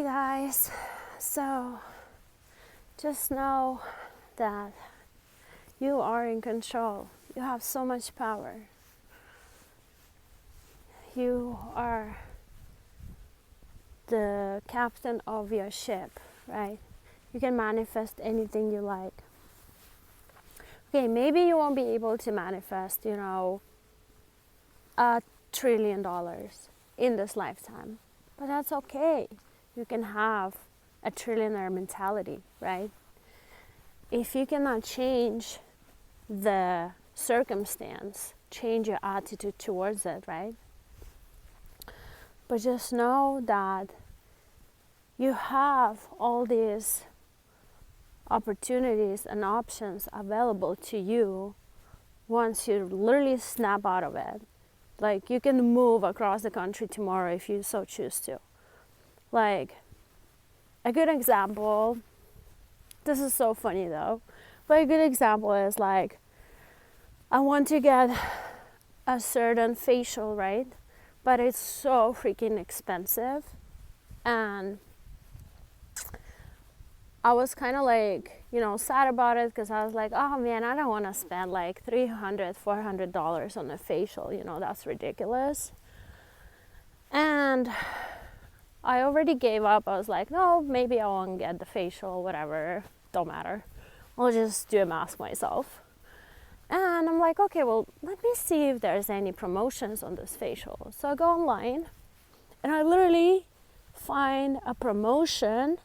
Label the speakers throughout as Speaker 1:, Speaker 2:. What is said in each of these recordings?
Speaker 1: guys. So just know that you are in control. You have so much power. You are the captain of your ship, right? You can manifest anything you like. Okay, maybe you won't be able to manifest, $1 trillion in this lifetime, but that's okay. You can have a trillionaire mentality, right? If you cannot change the circumstance, change your attitude towards it, right? But just know that you have all these opportunities and options available to you once you literally snap out of it. Like, you can move across the country tomorrow if you so choose to. Like, a good example, this is so funny though, but a good example is like, I want to get a certain facial, right? But it's so freaking expensive. And I was kind of like, sad about it, because I was like, oh man, I don't want to spend like $300, $400 on a facial, that's ridiculous. And I already gave up. I was like, no, maybe I won't get the facial, whatever, don't matter. I'll just do a mask myself. And I'm like, okay, well, let me see if there's any promotions on this facial. So I go online and I literally find a promotion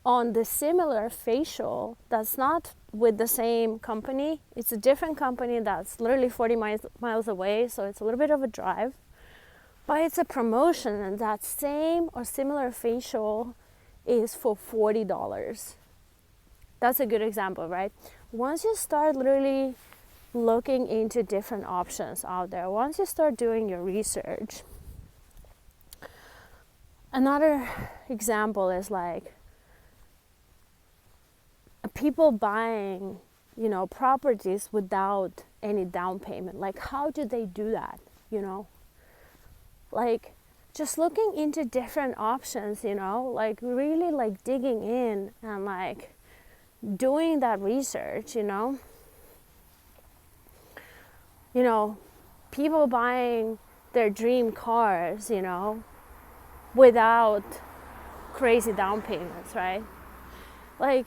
Speaker 1: on the similar facial that's not with the same company. It's a different company that's literally 40 miles away, so it's a little bit of a drive. But it's a promotion, and that same or similar facial is for $40. That's a good example, right? Once you start literally looking into different options out there, once you start doing your research, another example is like people buying, properties without any down payment. Like, how do they do that, Like, just looking into different options, like really like digging in and like doing that research, people buying their dream cars, without crazy down payments, right? Like,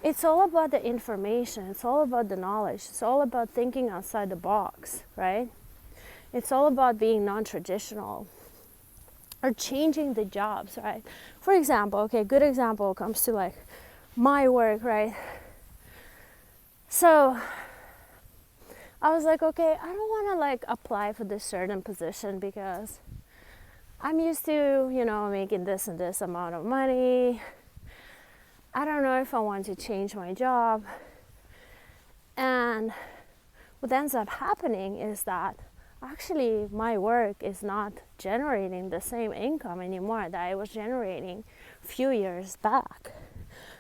Speaker 1: it's all about the information. It's all about the knowledge. It's all about thinking outside the box, right? It's all about being non-traditional or changing the jobs, right? For example, okay, good example comes to like my work, right? So I was like, okay, I don't want to like apply for this certain position because I'm used to, making this and this amount of money. I don't know if I want to change my job. And what ends up happening is that actually my work is not generating the same income anymore that I was generating a few years back.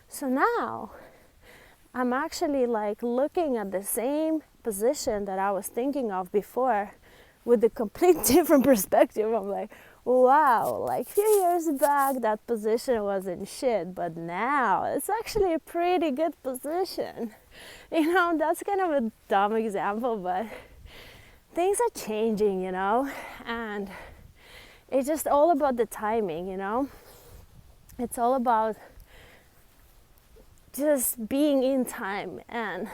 Speaker 1: So now I'm actually like looking at the same position that I was thinking of before with a complete different perspective. I'm like, wow, like a few years back that position wasn't shit, but now it's actually a pretty good position. That's kind of a dumb example, but things are changing, and it's just all about the timing, It's all about just being in time and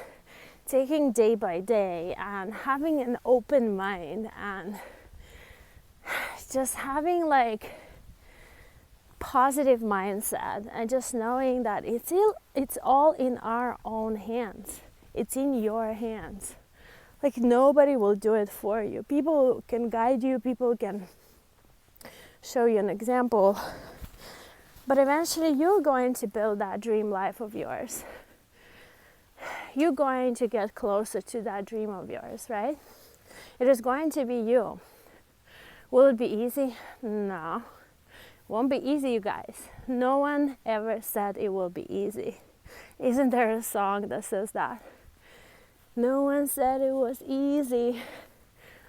Speaker 1: taking day by day and having an open mind and just having like positive mindset and just knowing that it's all in our own hands. It's in your hands. Like, nobody will do it for you. People can guide you, people can show you an example, but eventually you're going to build that dream life of yours. You're going to get closer to that dream of yours, right? It is going to be you. Will it be easy? No. Won't be easy, you guys. No one ever said it will be easy. Isn't there a song that says that? No one said it was easy.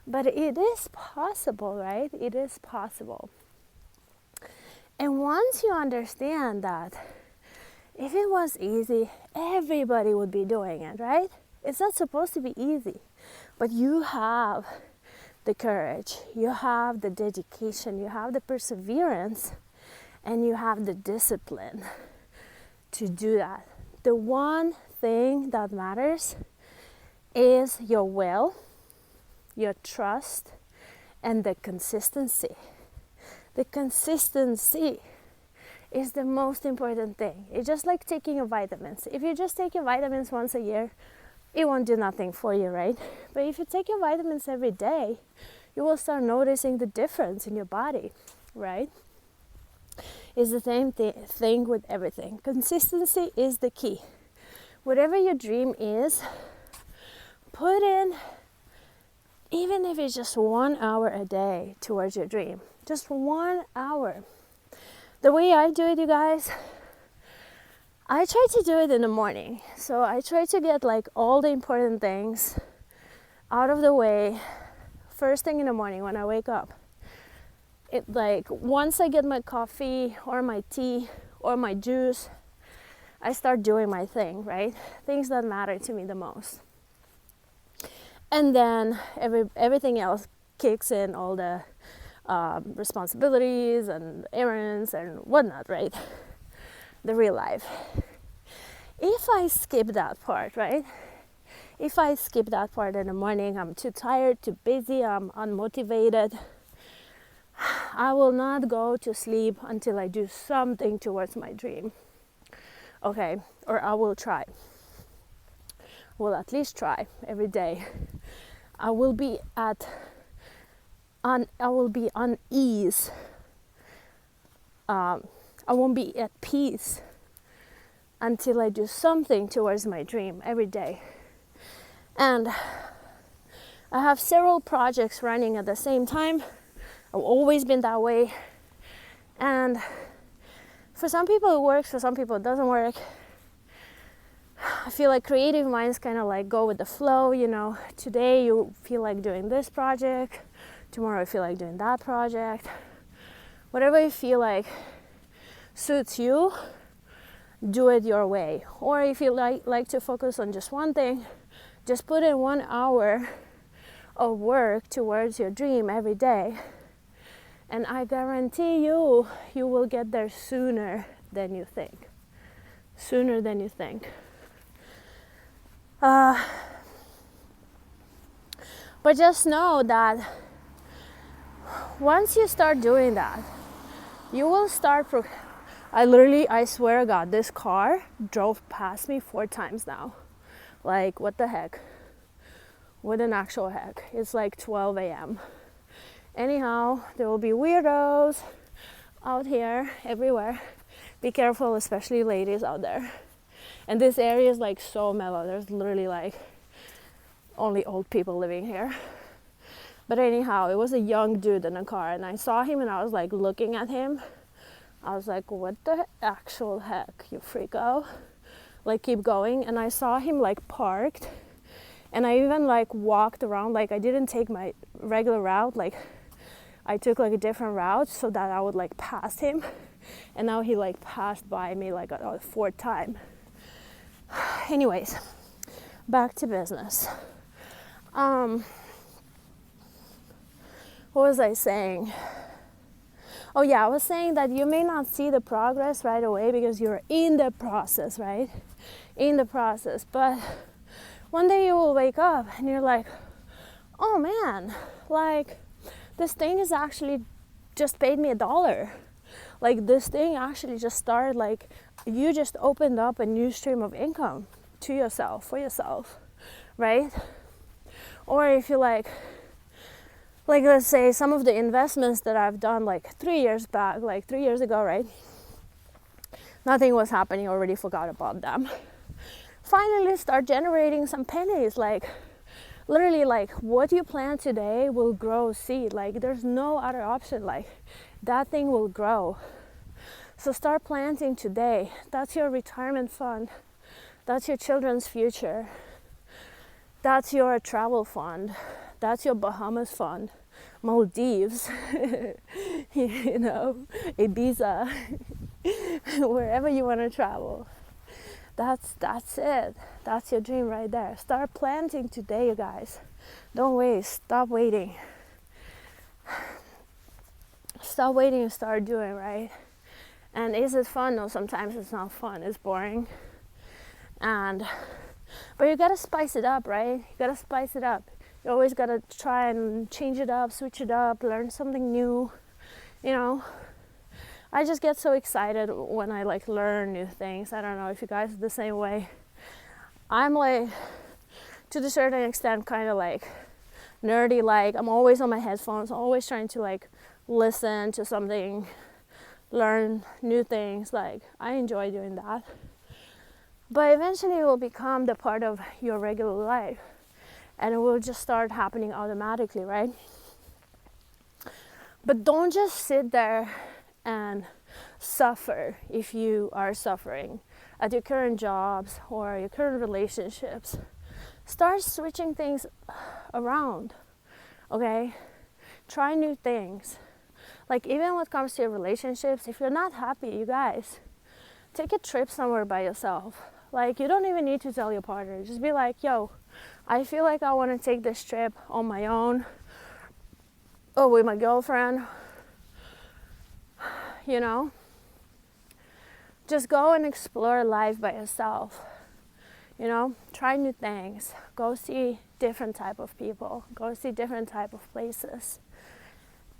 Speaker 1: But it is possible, right? It is possible. And once you understand that if it was easy, everybody would be doing it, right? It's not supposed to be easy, but you have the courage, you have the dedication, you have the perseverance, and you have the discipline to do that. The one thing that matters is your will, your trust, and the consistency. The consistency is the most important thing. It's just like taking your vitamins. If you just take your vitamins once a year, it won't do nothing for you, right? But if you take your vitamins every day, you will start noticing the difference in your body, right? It's the same thing with everything. Consistency is the key. Whatever your dream is, put in, even if it's just 1 hour a day towards your dream. Just 1 hour. The way I do it, you guys, I try to do it in the morning. So I try to get like all the important things out of the way first thing in the morning when I wake up. It like once I get my coffee or my tea or my juice, I start doing my thing, right? Things that matter to me the most. And then everything else kicks in, all the responsibilities and errands and whatnot, right? The real life. If I skip that part, right? If I skip that part in the morning, I'm too tired, too busy, I'm unmotivated, I will not go to sleep until I do something towards my dream. Okay, or I will try. Will at least try every day. I will be unease. I won't be at peace until I do something towards my dream every day. And I have several projects running at the same time. I've always been that way. And for some people it works, for some people it doesn't work. I feel like creative minds kind of like go with the flow, you know. Today you feel like doing this project, tomorrow you feel like doing that project. Whatever you feel like suits you, do it your way. Or if you like to focus on just one thing, just put in 1 hour of work towards your dream every day. And I guarantee you, you will get there sooner than you think. Sooner than you think. But just know that once you start doing that, you will start. I swear to God, this car drove past me 4 times now. Like, what the heck? What an actual heck. It's like 12 a.m. Anyhow, there will be weirdos out here everywhere. Be careful, especially ladies out there. And this area is like so mellow. There's literally like only old people living here. But anyhow, it was a young dude in a car, and I saw him and I was like looking at him. I was like, what the actual heck, you freako? Like, keep going. And I saw him like parked, and I even like walked around. Like, I didn't take my regular route. Like, I took like a different route so that I would like pass him. And now he like passed by me like a 4th time. Anyways, back to business. What was I saying? Oh yeah, I was saying that you may not see the progress right away because you're in the process, right? In the process. But one day you will wake up and you're like, oh man, like this thing is actually just paid me $1. Like, this thing actually just started, like, you just opened up a new stream of income to yourself, for yourself, right? Or if you like let's say some of the investments that I've done like 3 years back, like 3 years ago, right? Nothing was happening, already forgot about them. Finally start generating some pennies, like literally like what you plant today will grow seed. Like, there's no other option. Like, that thing will grow. So start planting today. That's your retirement fund. That's your children's future. That's your travel fund. That's your Bahamas fund. Maldives, you know, Ibiza, wherever you want to travel. That's it. That's your dream right there. Start planting today, you guys. Don't wait. Stop waiting. Stop waiting and start doing, right? And is it fun? No, sometimes it's not fun. It's boring. But you gotta spice it up, right? You gotta spice it up. You always gotta try and change it up, switch it up, learn something new. You know, I just get so excited when I like learn new things. I don't know if you guys are the same way. I'm like, to a certain extent, kind of like nerdy. Like I'm always on my headphones, always trying to like listen to something, learn new things. Like I enjoy doing that. But eventually it will become the part of your regular life, and it will just start happening automatically, right? But don't just sit there and suffer if you are suffering at your current jobs or your current relationships. Start switching things around, okay? Try new things. Like even when it comes to your relationships, if you're not happy, you guys, take a trip somewhere by yourself. Like you don't even need to tell your partner. Just be like, yo, I feel like I want to take this trip on my own or with my girlfriend. You know, just go and explore life by yourself. You know, try new things. Go see different type of people. Go see different type of places.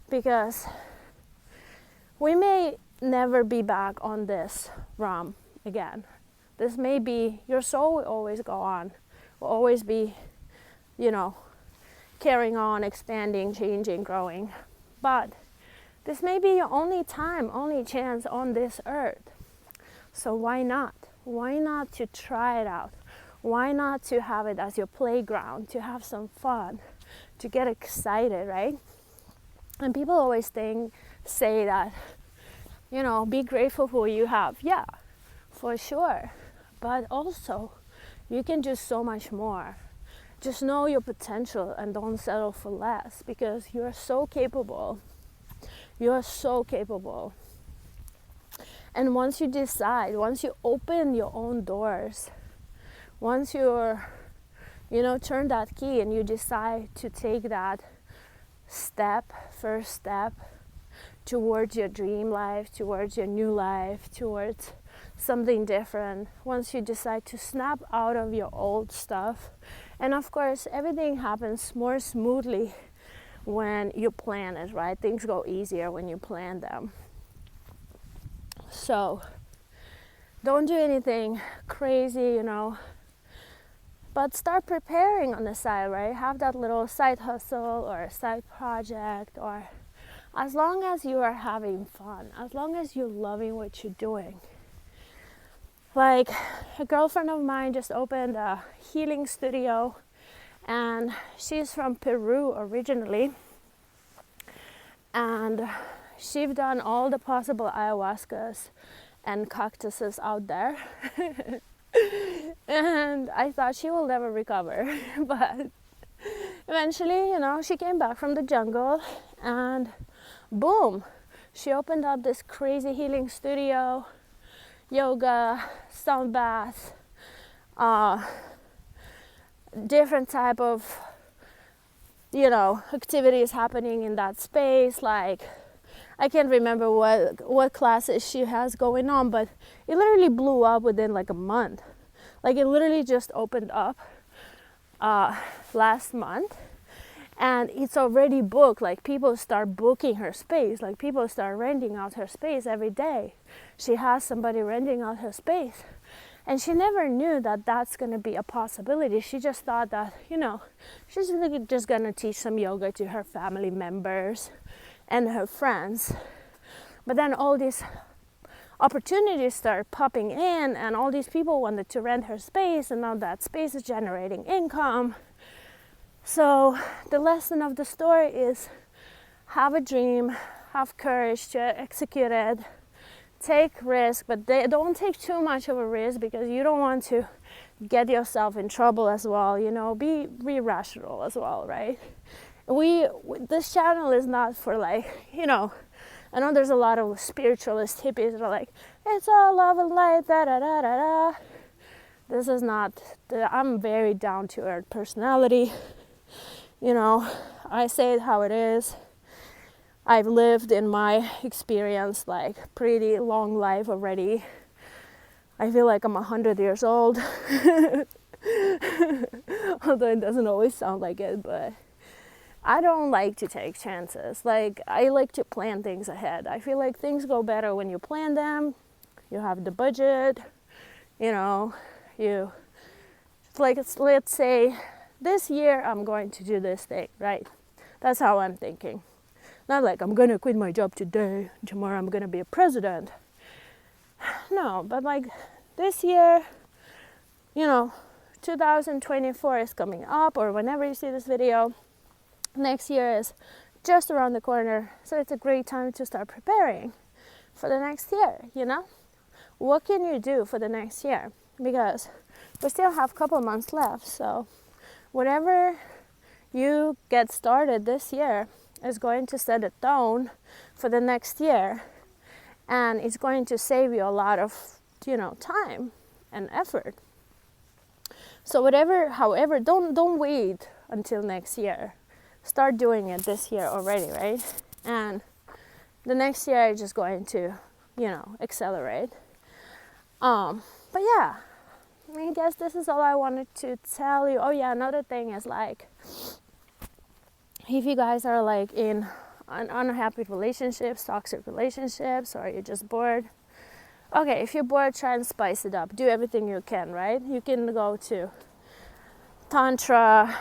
Speaker 1: Because we may never be back on this realm again. This may be, your soul will always go on, will always be, you know, carrying on, expanding, changing, growing. But this may be your only time, only chance on this earth. So why not? Why not to try it out? Why not to have it as your playground, to have some fun, to get excited, right? And people always say that, you know, be grateful for what you have. Yeah, for sure. But also, you can do so much more. Just know your potential and don't settle for less, because you're so capable. You're so capable. And once you decide, once you open your own doors, once you're, you know, turn that key and you decide to take that first step towards your dream life, towards your new life, towards something different, once you decide to snap out of your old stuff. And of course, everything happens more smoothly when you plan it, right? Things go easier when you plan them. So don't do anything crazy, you know, but start preparing on the side, right? Have that little side hustle or a side project, or as long as you are having fun, as long as you're loving what you're doing. Like a girlfriend of mine just opened a healing studio, and she's from Peru originally, and she's done all the possible ayahuascas and cactuses out there. And I thought she will never recover, but eventually, you know, she came back from the jungle, and boom, she opened up this crazy healing studio, yoga, sound bath, different type of, you know, activities happening in that space. Like I can't remember what classes she has going on, but it literally blew up within like a month. Like it literally just opened up last month, and it's already booked. Like people start booking her space. Like people start renting out her space every day. She has somebody renting out her space. And she never knew that that's going to be a possibility. She just thought that, you know, she's really just going to teach some yoga to her family members and her friends. But then all these opportunities start popping in, and all these people wanted to rent her space, and now that space is generating income. So the lesson of the story is have a dream, have courage to execute it. Take risk, but don't take too much of a risk, because you don't want to get yourself in trouble as well. You know, be rational as well, right? This channel is not for like, you know, I know there's a lot of spiritualist hippies that are like, it's all love and light, da da da da da. This is not, I'm very down to earth personality. You know, I say it how it is. I've lived in my experience like pretty long life already. I feel like I'm 100 years old. Although it doesn't always sound like it, but I don't like to take chances. Like, I like to plan things ahead. I feel like things go better when you plan them. You have the budget, you know, let's say this year I'm going to do this thing, right? That's how I'm thinking. Not like I'm gonna quit my job today, tomorrow I'm gonna be a president. No, but like this year, you know, 2024 is coming up, or whenever you see this video, next year is just around the corner. So it's a great time to start preparing for the next year, you know? What can you do for the next year? Because we still have a couple months left, so whatever you get started this year is going to set a tone for the next year, and it's going to save you a lot of, you know, time and effort. So however, don't wait until next year. Start doing it this year already, right? And the next year is just going to, you know, accelerate. But yeah, I guess this is all I wanted to tell you. Oh yeah, another thing is like, if you guys are like in unhappy relationships, toxic relationships, or you're just bored, okay, if you're bored, try and spice it up. Do everything you can, right? You can go to tantra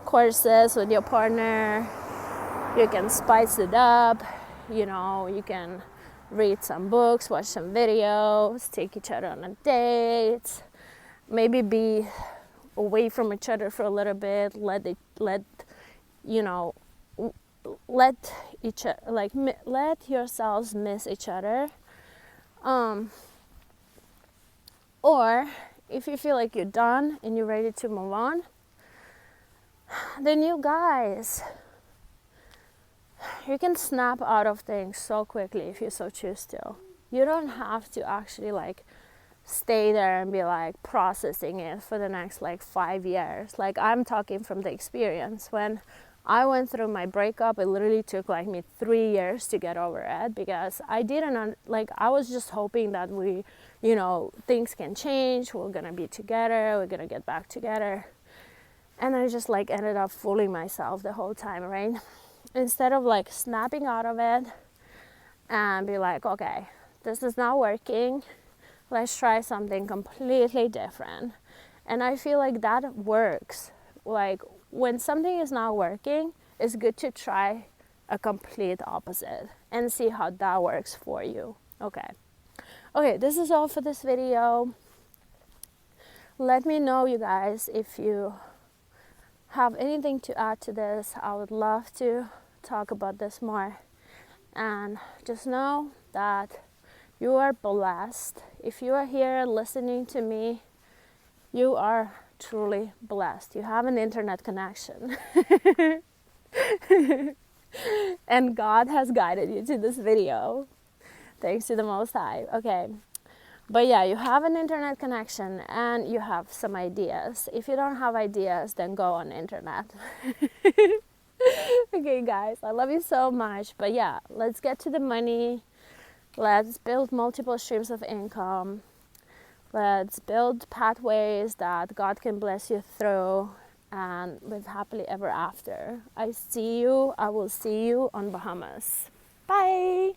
Speaker 1: courses with your partner. You can spice it up. You know, you can read some books, watch some videos, take each other on a date, maybe be away from each other for a little bit, let yourselves miss each other. Or if you feel like you're done and you're ready to move on, then you guys, you can snap out of things so quickly if you so choose to. You don't have to actually like stay there and be like processing it for the next like 5 years. Like, I'm talking from the experience. When I went through my breakup, it literally took like me 3 years to get over it, because I didn't I was just hoping that we, you know, things can change, we're gonna be together, we're gonna get back together. And I just like ended up fooling myself the whole time, right? Instead of like snapping out of it and be like, okay, this is not working, let's try something completely different. And I feel like that works. Like, when something is not working, it's good to try a complete opposite and see how that works for you. Okay, this is all for this video. Let me know, you guys, if you have anything to add to this. I would love to talk about this more. And just know that you are blessed. If you are here listening to me, you are truly blessed. You have an internet connection. And God has guided you to this video. Thanks to the Most High. Okay. But yeah, you have an internet connection and you have some ideas. If you don't have ideas, then go on the internet. Okay, guys, I love you so much. But yeah, let's get to the money. Let's build multiple streams of income. Let's build pathways that God can bless you through and live happily ever after. I will see you on Bahamas. Bye.